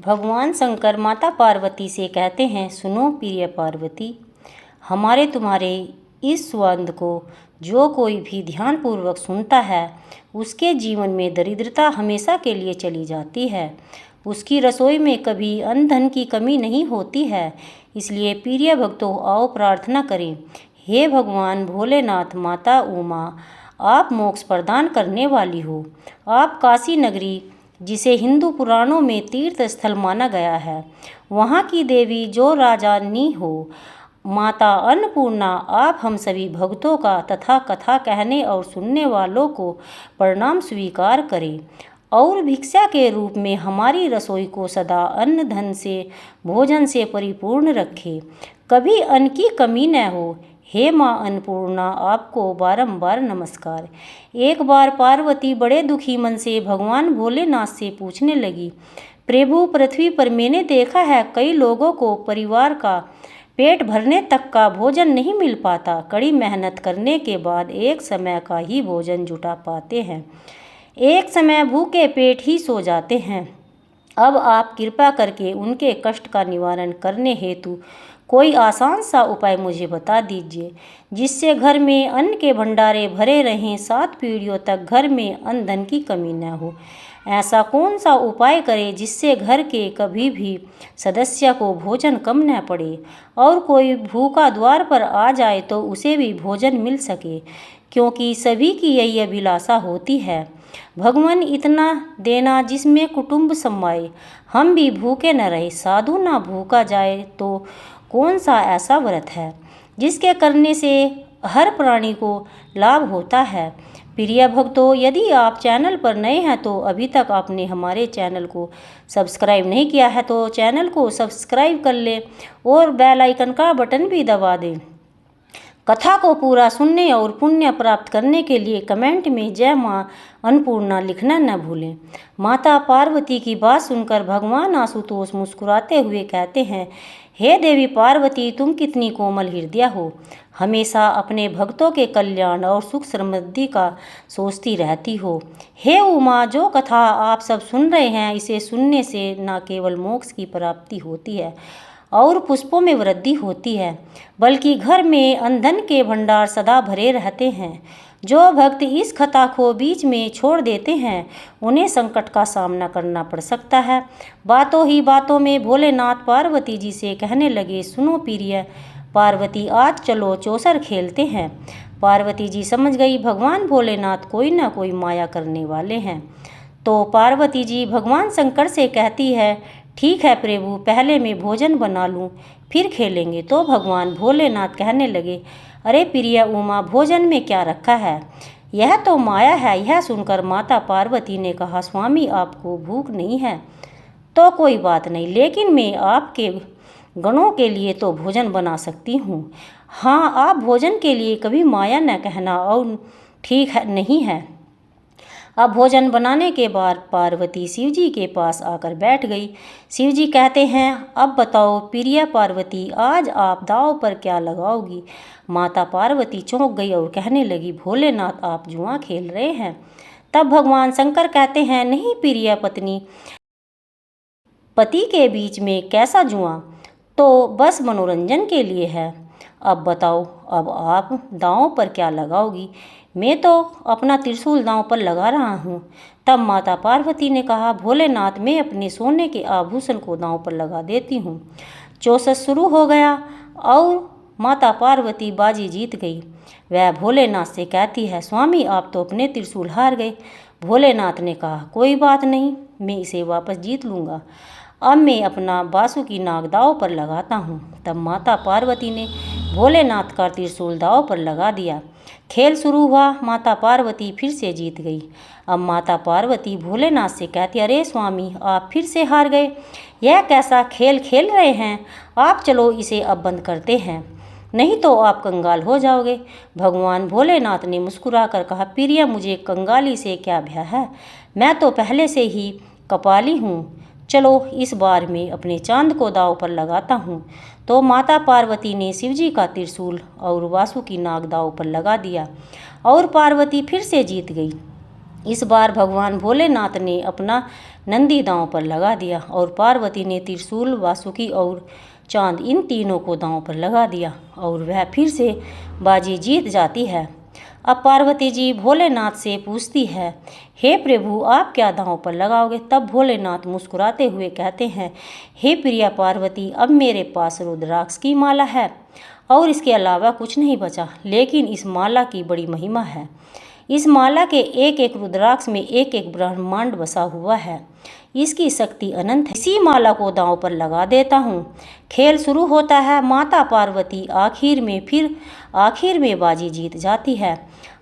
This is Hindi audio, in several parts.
भगवान शंकर माता पार्वती से कहते हैं, सुनो प्रिय पार्वती, हमारे तुम्हारे इस संवाद को जो कोई भी ध्यानपूर्वक सुनता है उसके जीवन में दरिद्रता हमेशा के लिए चली जाती है। उसकी रसोई में कभी अन्न धन की कमी नहीं होती है। इसलिए प्रिय भक्तों, आओ प्रार्थना करें। हे भगवान भोलेनाथ, माता उमा, आप मोक्ष प्रदान करने वाली हो। आप काशी नगरी, जिसे हिंदू पुराणों में तीर्थ स्थल माना गया है, वहाँ की देवी जो राजानी हो, माता अन्नपूर्णा, आप हम सभी भक्तों का तथा कथा कहने और सुनने वालों को प्रणाम स्वीकार करें और भिक्षा के रूप में हमारी रसोई को सदा अन्न धन से भोजन से परिपूर्ण रखें, कभी अन्न की कमी न हो। हे माँ अन्नपूर्णा, आपको बारंबार नमस्कार। एक बार पार्वती बड़े दुखी मन से भगवान भोलेनाथ से पूछने लगी, प्रभु, पृथ्वी पर मैंने देखा है कई लोगों को परिवार का पेट भरने तक का भोजन नहीं मिल पाता। कड़ी मेहनत करने के बाद एक समय का ही भोजन जुटा पाते हैं, एक समय भूखे पेट ही सो जाते हैं। अब आप कृपा करके उनके कष्ट का निवारण करने हेतु कोई आसान सा उपाय मुझे बता दीजिए, जिससे घर में अन्न के भंडारे भरे रहें, 7 पीढ़ियों तक घर में अन्न धन की कमी न हो। ऐसा कौन सा उपाय करें जिससे घर के कभी भी सदस्य को भोजन कम न पड़े और कोई भूखा द्वार पर आ जाए तो उसे भी भोजन मिल सके, क्योंकि सभी की यही अभिलाषा होती है। भगवान, इतना देना जिसमें कुटुंब समाए, हम भी भूखे न रहे, साधु ना भूखा जाए, तो कौन सा ऐसा व्रत है जिसके करने से हर प्राणी को लाभ होता है। प्रिय भक्तों, यदि आप चैनल पर नए हैं तो अभी तक आपने हमारे चैनल को सब्सक्राइब नहीं किया है तो चैनल को सब्सक्राइब कर लें और बेल आइकन का बटन भी दबा दें। कथा को पूरा सुनने और पुण्य प्राप्त करने के लिए कमेंट में जय माँ अन्नपूर्णा लिखना न भूलें। माता पार्वती की बात सुनकर भगवान आशुतोष मुस्कुराते हुए कहते हैं, हे देवी पार्वती, तुम कितनी कोमल हृदय हो, हमेशा अपने भक्तों के कल्याण और सुख समृद्धि का सोचती रहती हो। हे उमा, जो कथा आप सब सुन रहे हैं, इसे सुनने से न केवल मोक्ष की प्राप्ति होती है और पुष्पों में वृद्धि होती है, बल्कि घर में अन्न धन के भंडार सदा भरे रहते हैं। जो भक्त इस कथा को बीच में छोड़ देते हैं उन्हें संकट का सामना करना पड़ सकता है। बातों ही बातों में भोलेनाथ पार्वती जी से कहने लगे, सुनो प्रिय पार्वती, आज चलो चौसर खेलते हैं। पार्वती जी समझ गई भगवान भोलेनाथ कोई ना कोई माया करने वाले हैं, तो पार्वती जी भगवान शंकर से कहती है, ठीक है प्रभु, पहले मैं भोजन बना लूँ फिर खेलेंगे। तो भगवान भोलेनाथ कहने लगे, अरे प्रिय उमा, भोजन में क्या रखा है, यह तो माया है। यह सुनकर माता पार्वती ने कहा, स्वामी, आपको भूख नहीं है तो कोई बात नहीं, लेकिन मैं आपके गणों के लिए तो भोजन बना सकती हूँ। हाँ, आप भोजन के लिए कभी माया न कहना और ठीक है नहीं है। अब भोजन बनाने के बाद पार्वती शिवजी के पास आकर बैठ गई। शिवजी कहते हैं, अब बताओ प्रिय पार्वती, आज आप दांव पर क्या लगाओगी। माता पार्वती चौंक गई और कहने लगी, भोलेनाथ, आप जुआ खेल रहे हैं। तब भगवान शंकर कहते हैं, नहीं प्रिय पत्नी, पति के बीच में कैसा जुआ, तो बस मनोरंजन के लिए है। अब बताओ, अब आप दांव पर क्या लगाओगी। मैं तो अपना त्रिशूल दांव पर लगा रहा हूँ। तब माता पार्वती ने कहा, भोलेनाथ, मैं अपने सोने के आभूषण को दांव पर लगा देती हूँ। चौसर शुरू हो गया और माता पार्वती बाजी जीत गई। वह भोलेनाथ से कहती है, स्वामी, आप तो अपने त्रिशूल हार गए। भोलेनाथ ने कहा, कोई बात नहीं, मैं इसे वापस जीत लूँगा। अब मैं अपना बासुकी नाग दांव पर लगाता हूँ। तब माता पार्वती ने भोलेनाथ का त्रिशूल दांव पर लगा दिया। खेल शुरू हुआ। माता पार्वती फिर से जीत गई। अब माता पार्वती भोलेनाथ से कहती, अरे स्वामी, आप फिर से हार गए, यह कैसा खेल खेल रहे हैं। आप चलो इसे अब बंद करते हैं, नहीं तो आप कंगाल हो जाओगे। भगवान भोलेनाथ ने मुस्कुराकर कहा, प्रिय, मुझे कंगाली से क्या भय है, मैं तो पहले से ही कपाली हूँ। चलो इस बार मैं अपने चांद को दांव पर लगाता हूँ। तो माता पार्वती ने शिवजी का त्रिशूल और वासुकी नाग दांव पर लगा दिया और पार्वती फिर से जीत गई। इस बार भगवान भोलेनाथ ने अपना नंदी दांव पर लगा दिया और पार्वती ने त्रिशूल, वासुकी और चांद इन तीनों को दांव पर लगा दिया और वह फिर से बाजी जीत जाती है। अब पार्वती जी भोलेनाथ से पूछती है, हे प्रभु आप क्या दांव पर लगाओगे? तब भोलेनाथ मुस्कुराते हुए कहते हैं, हे प्रिया पार्वती, अब मेरे पास रुद्राक्ष की माला है और इसके अलावा कुछ नहीं बचा, लेकिन इस माला की बड़ी महिमा है। इस माला के एक एक रुद्राक्ष में एक एक ब्रह्मांड बसा हुआ है। इसकी शक्ति अनंत है। इसी माला को दांव पर लगा देता हूँ। खेल शुरू होता है। माता पार्वती आखिर में बाजी जीत जाती है।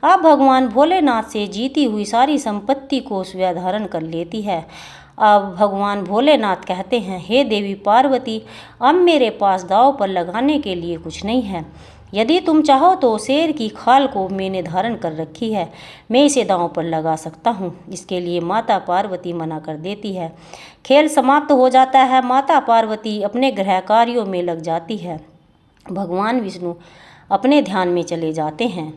अब भगवान भोलेनाथ से जीती हुई सारी संपत्ति को स्वयं धारण कर लेती है। अब भगवान भोलेनाथ कहते हैं, हे देवी पार्वती, अब मेरे पास दांव पर लगाने के लिए कुछ नहीं है। यदि तुम चाहो तो शेर की खाल को मैंने धारण कर रखी है, मैं इसे दांव पर लगा सकता हूँ। इसके लिए माता पार्वती मना कर देती है। खेल समाप्त हो जाता है। माता पार्वती अपने गृह कार्यों में लग जाती है। भगवान विष्णु अपने ध्यान में चले जाते हैं।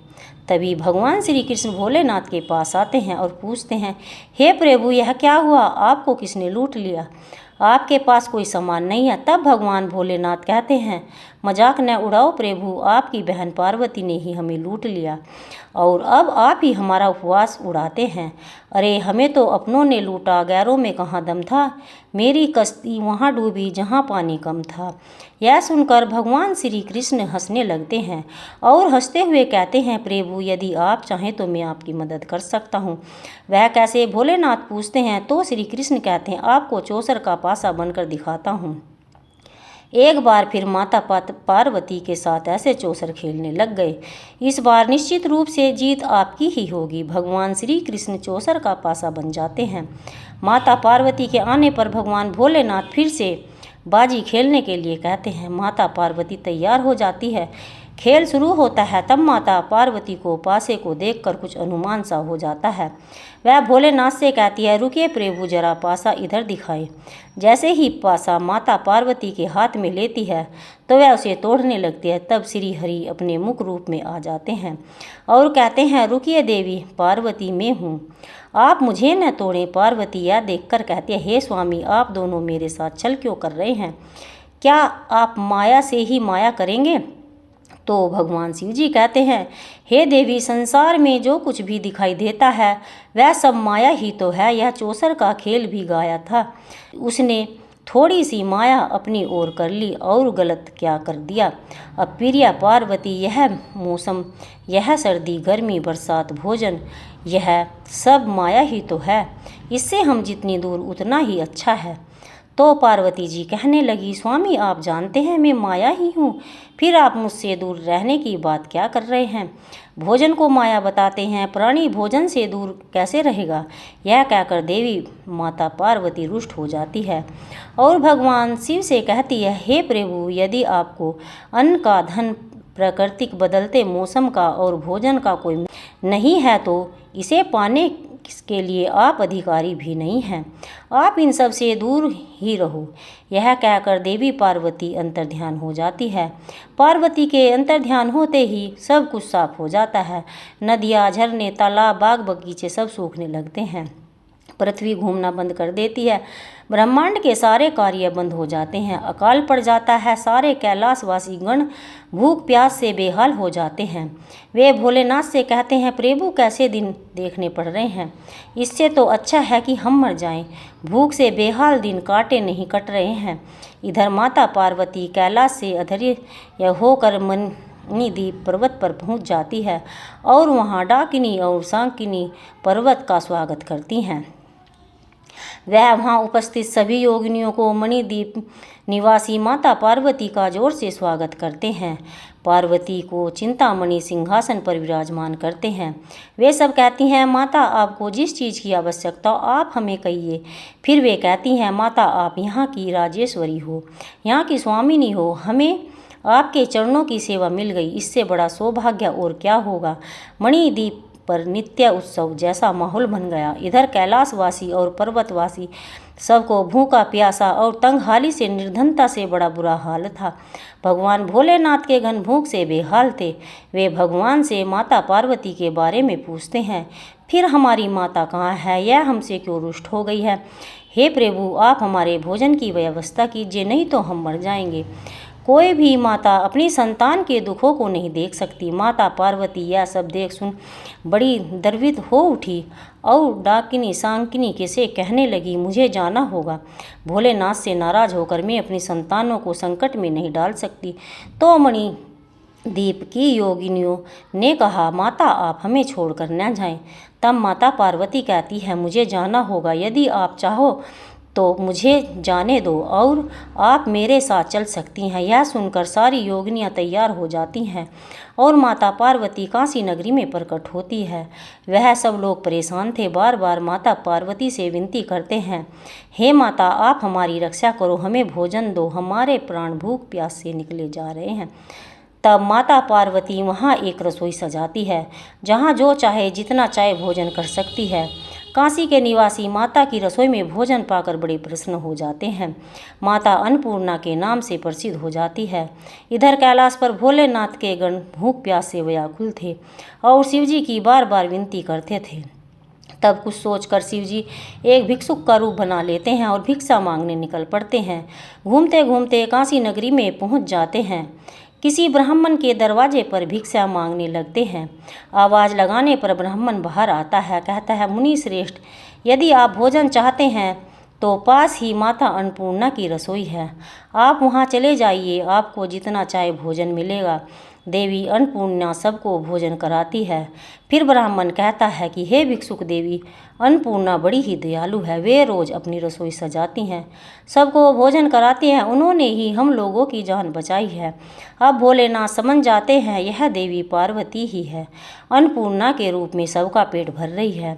तभी भगवान श्री कृष्ण भोलेनाथ के पास आते हैं और पूछते हैं, हे प्रभु यह क्या हुआ? आपको किसने लूट लिया? आपके पास कोई सामान नहीं है। तब भगवान भोलेनाथ कहते हैं, मजाक न उड़ाओ प्रभु, आपकी बहन पार्वती ने ही हमें लूट लिया और अब आप ही हमारा उपवास उड़ाते हैं। अरे हमें तो अपनों ने लूटा, गैरों में कहाँ दम था। मेरी कश्ती वहाँ डूबी जहाँ पानी कम था। यह सुनकर भगवान श्री कृष्ण हंसने लगते हैं और हंसते हुए कहते हैं, प्रभु यदि आप चाहें तो मैं आपकी मदद कर सकता हूँ। वह कैसे? भोलेनाथ पूछते हैं। तो श्री कृष्ण कहते हैं, आपको चौसर का पासा बनकर दिखाता हूँ। एक बार फिर माता पार्वती के साथ ऐसे चौसर खेलने लग गए। इस बार निश्चित रूप से जीत आपकी ही होगी। भगवान श्री कृष्ण चौसर का पासा बन जाते हैं। माता पार्वती के आने पर भगवान भोलेनाथ फिर से बाजी खेलने के लिए कहते हैं। माता पार्वती तैयार हो जाती है। खेल शुरू होता है। तब माता पार्वती को पासे को देखकर कुछ अनुमान सा हो जाता है। वह भोलेनाथ से कहती है, रुकिए प्रभु, जरा पासा इधर दिखाए। जैसे ही पासा माता पार्वती के हाथ में लेती है तो वह उसे तोड़ने लगती है। तब श्री हरि अपने मुख रूप में आ जाते हैं और कहते हैं, रुकिए देवी पार्वती, मैं हूँ, आप मुझे न तोड़ें। पार्वती यह देखकर कहती है, हे स्वामी, आप दोनों मेरे साथ छल क्यों कर रहे हैं? क्या आप माया से ही माया करेंगे? तो भगवान शिव जी कहते हैं, हे देवी, संसार में जो कुछ भी दिखाई देता है वह सब माया ही तो है। यह चौसर का खेल भी गाया था, उसने थोड़ी सी माया अपनी ओर कर ली और गलत क्या कर दिया। अब प्रिया पार्वती, यह मौसम, यह सर्दी गर्मी बरसात भोजन, यह सब माया ही तो है। इससे हम जितनी दूर उतना ही अच्छा है। तो पार्वती जी कहने लगी, स्वामी आप जानते हैं मैं माया ही हूँ, फिर आप मुझसे दूर रहने की बात क्या कर रहे हैं? भोजन को माया बताते हैं, प्राणी भोजन से दूर कैसे रहेगा? यह कहकर देवी माता पार्वती रुष्ट हो जाती है और भगवान शिव से कहती है, हे प्रभु, यदि आपको अन्न का, धन, प्राकृतिक बदलते मौसम का और भोजन का कोई नहीं है तो इसे पाने के लिए आप अधिकारी भी नहीं हैं। आप इन सब से दूर ही रहो। यह कहकर देवी पार्वती अंतर्ध्यान हो जाती है। पार्वती के अंतर्ध्यान होते ही सब कुछ साफ हो जाता है। नदियाँ, झरने, तालाब, बाग बगीचे सब सूखने लगते हैं। पृथ्वी घूमना बंद कर देती है। ब्रह्मांड के सारे कार्य बंद हो जाते हैं। अकाल पड़ जाता है। सारे कैलाशवासी गण भूख प्यास से बेहाल हो जाते हैं। वे भोलेनाथ से कहते हैं, प्रभु कैसे दिन देखने पड़ रहे हैं, इससे तो अच्छा है कि हम मर जाएं। भूख से बेहाल दिन काटे नहीं कट रहे हैं। इधर माता पार्वती कैलाश से अधैर्य होकर मणिद्वीप पर्वत पर पहुंच जाती है और वहां डाकिनी और सांकिनी पर्वत का स्वागत करती हैं। वह वहां उपस्थित सभी योगिनियों को मणिद्वीप निवासी माता पार्वती का जोर से स्वागत करते हैं। पार्वती को चिंतामणि सिंहासन पर विराजमान करते हैं। वे सब कहती हैं, माता आपको जिस चीज़ की आवश्यकता हो आप हमें कहिए। फिर वे कहती हैं, माता आप यहाँ की राजेश्वरी हो, यहाँ की स्वामिनी हो, हमें आपके चरणों की सेवा मिल गई, इससे बड़ा सौभाग्य और क्या होगा। मणिद्वीप पर नित्य उत्सव जैसा माहौल बन गया। इधर कैलाशवासी और पर्वतवासी सबको भूखा प्यासा और तंगहाली से निर्धनता से बड़ा बुरा हाल था। भगवान भोलेनाथ के घन भूख से बेहाल थे। वे भगवान से माता पार्वती के बारे में पूछते हैं। फिर हमारी माता कहाँ है? यह हमसे क्यों रुष्ट हो गई है? हे प्रभु, आप हमारे भोजन की व्यवस्था कीजिए, नहीं तो हम मर जाएंगे। कोई भी माता अपनी संतान के दुखों को नहीं देख सकती। माता पार्वती यह सब देख सुन बड़ी द्रवित हो उठी और डाकिनी सांकिनी के से कहने लगी, मुझे जाना होगा। भोलेनाथ से नाराज होकर मैं अपनी संतानों को संकट में नहीं डाल सकती। तो मणि द्वीप की योगिनियों ने कहा, माता आप हमें छोड़कर न जाएं। तब माता पार्वती कहती है, मुझे जाना होगा। यदि आप चाहो तो मुझे जाने दो और आप मेरे साथ चल सकती हैं। यह सुनकर सारी योगिनियाँ तैयार हो जाती हैं और माता पार्वती काशी नगरी में प्रकट होती है। वह सब लोग परेशान थे, बार बार माता पार्वती से विनती करते हैं, हे माता आप हमारी रक्षा करो, हमें भोजन दो, हमारे प्राण भूख प्यास से निकले जा रहे हैं। तब माता पार्वती वहाँ एक रसोई सजाती है, जहाँ जो चाहे जितना चाहे भोजन कर सकती है। काशी के निवासी माता की रसोई में भोजन पाकर बड़े प्रसन्न हो जाते हैं। माता अन्नपूर्णा के नाम से प्रसिद्ध हो जाती है। इधर कैलाश पर भोलेनाथ के गण भूख प्यास से व्याकुल थे और शिवजी की बार बार विनती करते थे। तब कुछ सोचकर शिवजी एक भिक्षुक का रूप बना लेते हैं और भिक्षा मांगने निकल पड़ते हैं। घूमते घूमते काशी नगरी में पहुंच जाते हैं। किसी ब्राह्मण के दरवाजे पर भिक्षा मांगने लगते हैं। आवाज़ लगाने पर ब्राह्मण बाहर आता है, कहता है, मुनि श्रेष्ठ, यदि आप भोजन चाहते हैं तो पास ही माता अन्नपूर्णा की रसोई है, आप वहां चले जाइए, आपको जितना चाहे भोजन मिलेगा। देवी अन्नपूर्णा सबको भोजन कराती है। फिर ब्राह्मण कहता है कि हे भिक्षुक देवी, अन्नपूर्णा बड़ी ही दयालु है, वे रोज़ अपनी रसोई सजाती हैं, सबको भोजन कराती हैं, उन्होंने ही हम लोगों की जान बचाई है। अब भोलेनाथ समझ जाते हैं यह देवी पार्वती ही है, अन्नपूर्णा के रूप में सबका पेट भर रही है।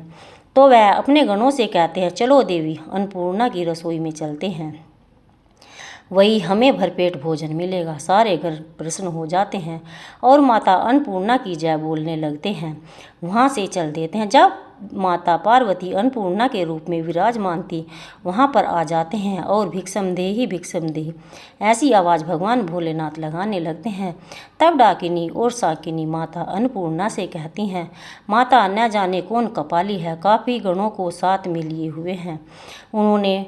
तो वह अपने गणों से कहते हैं, चलो देवी अन्नपूर्णा की रसोई में चलते हैं, वही हमें भरपेट भोजन मिलेगा। सारे घर प्रसन्न हो जाते हैं और माता अन्नपूर्णा की जय बोलने लगते हैं। वहाँ से चल देते हैं। जब माता पार्वती अन्नपूर्णा के रूप में विराजमान थी, वहाँ पर आ जाते हैं और भिक्षम देही ऐसी आवाज़ भगवान भोलेनाथ लगाने लगते हैं। तब डाकिनी और साकिनी माता अन्नपूर्णा से कहती हैं, माता न जाने कौन कपाली है, काफ़ी गणों को साथ में लिए हुए हैं, उन्होंने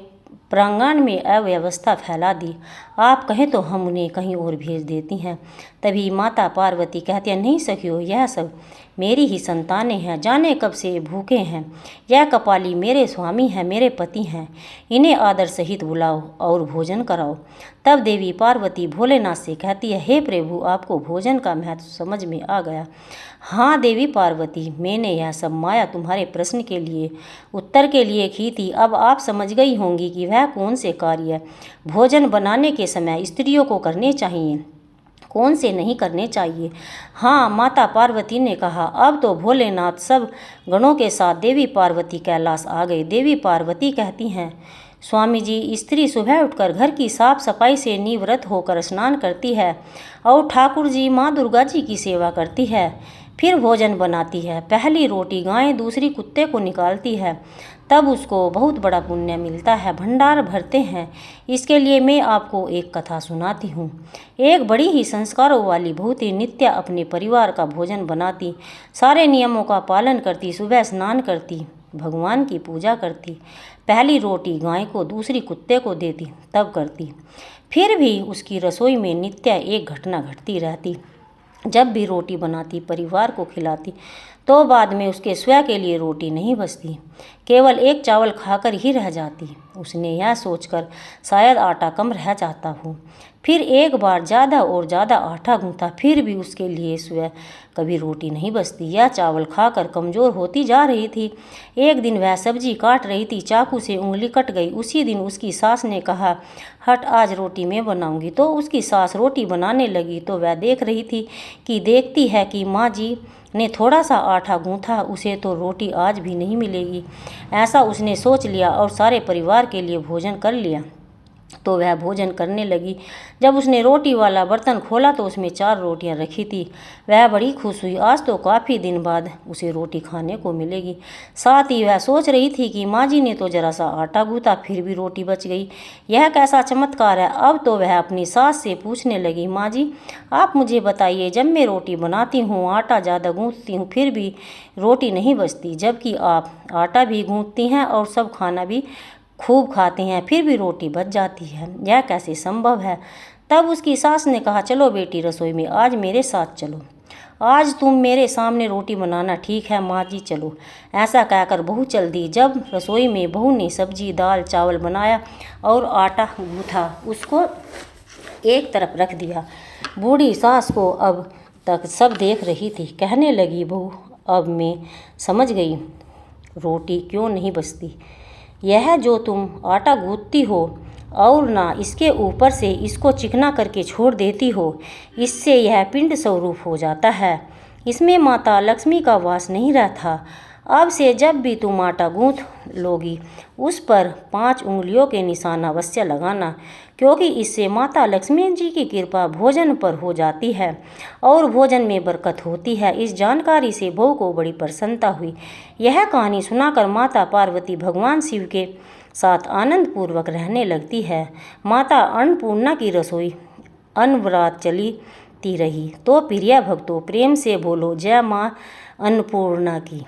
प्रांगण में अव्यवस्था फैला दी, आप कहें तो हम उन्हें कहीं और भेज देती हैं। तभी माता पार्वती कहती है, नहीं सखियो, यह सब मेरी ही संतानें हैं, जाने कब से भूखे हैं, यह कपाली मेरे स्वामी हैं, मेरे पति हैं, इन्हें आदर सहित बुलाओ और भोजन कराओ। तब देवी पार्वती भोलेनाथ से कहती है, हे प्रभु, आपको भोजन का महत्व समझ में आ गया। हाँ देवी पार्वती, मैंने यह सब माया तुम्हारे प्रश्न के लिए उत्तर के लिए की थी। अब आप समझ गई होंगी कि वह कौन से कार्य भोजन बनाने के समय स्त्रियों को करने चाहिए, कौन से नहीं करने चाहिए। हाँ, माता पार्वती ने कहा। अब तो भोलेनाथ सब गणों के साथ देवी पार्वती कैलाश आ गए। देवी पार्वती कहती हैं, स्वामी जी, स्त्री सुबह उठकर घर की साफ सफाई से निवृत्त होकर स्नान करती है और ठाकुर जी माँ दुर्गा जी की सेवा करती है, फिर भोजन बनाती है। पहली रोटी गाय, दूसरी कुत्ते को निकालती है, तब उसको बहुत बड़ा पुण्य मिलता है, भंडार भरते हैं। इसके लिए मैं आपको एक कथा सुनाती हूँ। एक बड़ी ही संस्कारों वाली बहुत ही नित्य अपने परिवार का भोजन बनाती, सारे नियमों का पालन करती, सुबह स्नान करती, भगवान की पूजा करती, पहली रोटी गाय को, दूसरी कुत्ते को देती, तब करती। फिर भी उसकी रसोई में नित्य एक घटना घटती रहती। जब भी रोटी बनाती, परिवार को खिलाती, तो बाद में उसके स्वयं के लिए रोटी नहीं बचती, केवल एक चावल खाकर ही रह जाती। उसने यह सोचकर शायद आटा कम रह जाता हो, फिर एक बार ज़्यादा और ज़्यादा आटा गूंथा, फिर भी उसके लिए स्वयं कभी रोटी नहीं बचती। यह चावल खाकर कमज़ोर होती जा रही थी। एक दिन वह सब्जी काट रही थी, चाकू से उंगली कट गई। उसी दिन उसकी सास ने कहा, हट, आज रोटी मैं बनाऊंगी। तो उसकी सास रोटी बनाने लगी तो वह देख रही थी कि देखती है कि माँ जी ने थोड़ा सा आटा गूंथा, उसे तो रोटी आज भी नहीं मिलेगी। ऐसा उसने सोच लिया और सारे परिवार के लिए भोजन कर लिया। तो वह भोजन करने लगी। जब उसने रोटी वाला बर्तन खोला तो उसमें 4 रोटियां रखी थी। वह बड़ी खुश हुई, आज तो काफ़ी दिन बाद उसे रोटी खाने को मिलेगी। साथ ही वह सोच रही थी कि माँ जी ने तो जरा सा आटा गूंथा, फिर भी रोटी बच गई। यह कैसा चमत्कार है। अब तो वह अपनी सास से पूछने लगी, माँ जी आप मुझे बताइए, जब मैं रोटी बनाती हूँ, आटा ज़्यादा गूंथती हूँ, फिर भी रोटी नहीं बचती, जबकि आप आटा भी गूंथती हैं और सब खाना भी खूब खाते हैं, फिर भी रोटी बच जाती है, यह कैसे संभव है। तब उसकी सास ने कहा, चलो बेटी रसोई में, आज मेरे साथ चलो, आज तुम मेरे सामने रोटी बनाना। ठीक है माँ जी, चलो। ऐसा कहकर बहू चल दी। जब रसोई में बहू ने सब्जी दाल चावल बनाया और आटा गूंथा उसको एक तरफ रख दिया। बूढ़ी सास को अब तक सब देख रही थी। कहने लगी, बहू अब मैं समझ गई रोटी क्यों नहीं बचती। यह जो तुम आटा गूंथती हो और ना इसके ऊपर से इसको चिकना करके छोड़ देती हो, इससे यह पिंड स्वरूप हो जाता है। इसमें माता लक्ष्मी का वास नहीं रहता। अब से जब भी तुम आटा गूंथ लोगी, उस पर 5 उंगलियों के निशान अवश्य लगाना, क्योंकि इससे माता लक्ष्मी जी की कृपा भोजन पर हो जाती है और भोजन में बरकत होती है। इस जानकारी से बहू को बड़ी प्रसन्नता हुई। यह कहानी सुनाकर माता पार्वती भगवान शिव के साथ आनंद पूर्वक रहने लगती है। माता अन्नपूर्णा की रसोई अनवरात चलती रही। तो प्रिय भक्तों, प्रेम से बोलो जय माँ अन्नपूर्णा की।